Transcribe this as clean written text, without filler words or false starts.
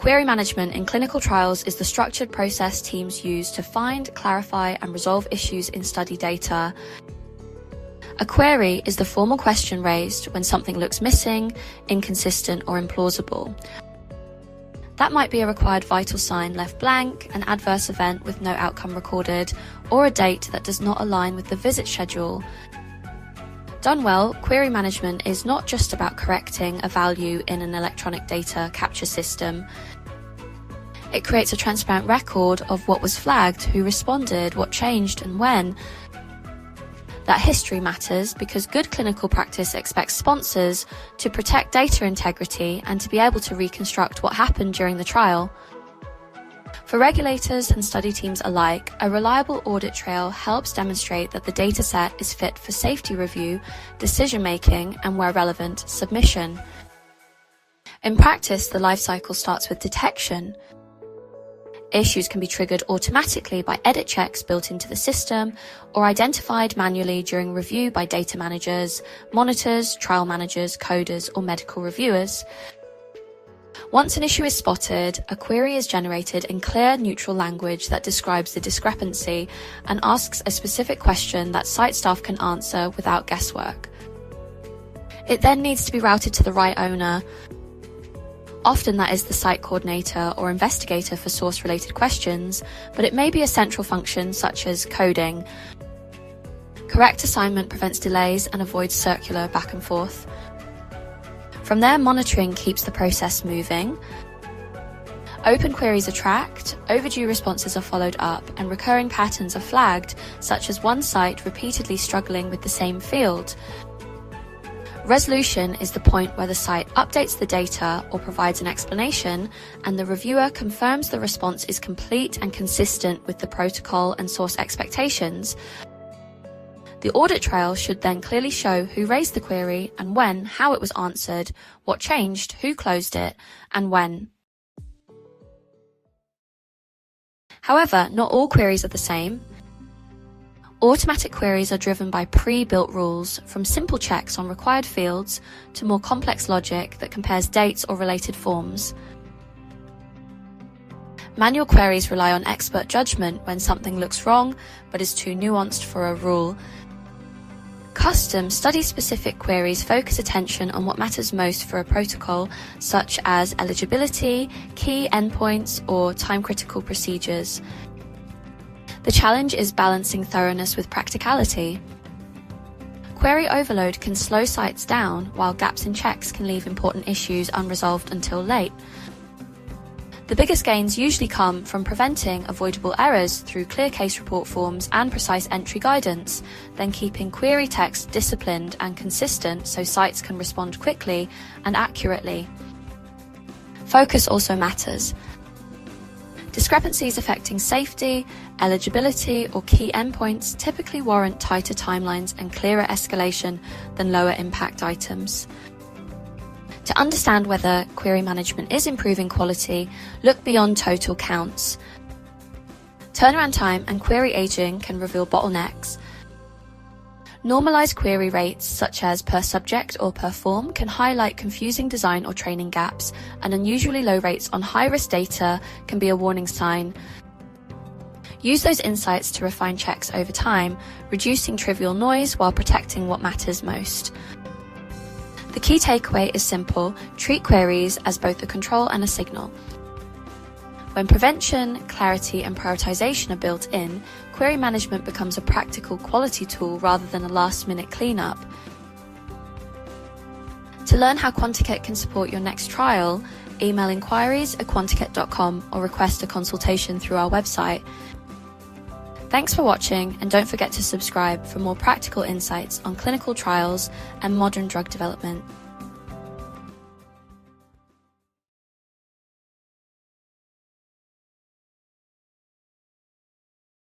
Query management in clinical trials is the structured process teams use to find, clarify, and resolve issues in study data. A query is the formal question raised when something looks missing, inconsistent, or implausible. That might be a required vital sign left blank, an adverse event with no outcome recorded, or a date that does not align with the visit schedule. Done well, query management is not just about correcting a value in an electronic data capture system. It creates a transparent record of what was flagged, who responded, what changed, and when. That history matters because good clinical practice expects sponsors to protect data integrity and to be able to reconstruct what happened during the trial. For regulators and study teams alike, a reliable audit trail helps demonstrate that the dataset is fit for safety review, decision-making, and where relevant, submission. In practice, the lifecycle starts with detection. Issues can be triggered automatically by edit checks built into the system or identified manually during review by data managers, monitors, trial managers, coders, or medical reviewers. Once an issue is spotted, a query is generated in clear, neutral language that describes the discrepancy and asks a specific question that site staff can answer without guesswork. It then needs to be routed to the right owner. Often that is the site coordinator or investigator for source-related questions, but it may be a central function such as coding. Correct assignment prevents delays and avoids circular back and forth. From there, monitoring keeps the process moving. Open queries are tracked, overdue responses are followed up, and recurring patterns are flagged, such as one site repeatedly struggling with the same field. Resolution is the point where the site updates the data or provides an explanation, and the reviewer confirms the response is complete and consistent with the protocol and source expectations. The audit trail should then clearly show who raised the query and when, how it was answered, what changed, who closed it, and when. However, not all queries are the same. Automatic queries are driven by pre-built rules, from simple checks on required fields to more complex logic that compares dates or related forms. Manual queries rely on expert judgment when something looks wrong but is too nuanced for a rule. Custom, study-specific queries focus attention on what matters most for a protocol, such as eligibility, key endpoints, or time-critical procedures. The challenge is balancing thoroughness with practicality. Query overload can slow sites down, while gaps in checks can leave important issues unresolved until late. The biggest gains usually come from preventing avoidable errors through clear case report forms and precise entry guidance, then keeping query text disciplined and consistent so sites can respond quickly and accurately. Focus also matters. Discrepancies affecting safety, eligibility, or key endpoints typically warrant tighter timelines and clearer escalation than lower impact items. To understand whether query management is improving quality, look beyond total counts. Turnaround time and query aging can reveal bottlenecks. Normalized query rates, such as per subject or per form, can highlight confusing design or training gaps, and unusually low rates on high-risk data can be a warning sign. Use those insights to refine checks over time, reducing trivial noise while protecting what matters most. The key takeaway is simple: treat queries as both a control and a signal. When prevention, clarity, and prioritization are built in, query management becomes a practical quality tool rather than a last-minute cleanup. To learn how Quanticate can support your next trial, email inquiries@quanticate.com or request a consultation through our website. Thanks for watching, and don't forget to subscribe for more practical insights on clinical trials and modern drug development.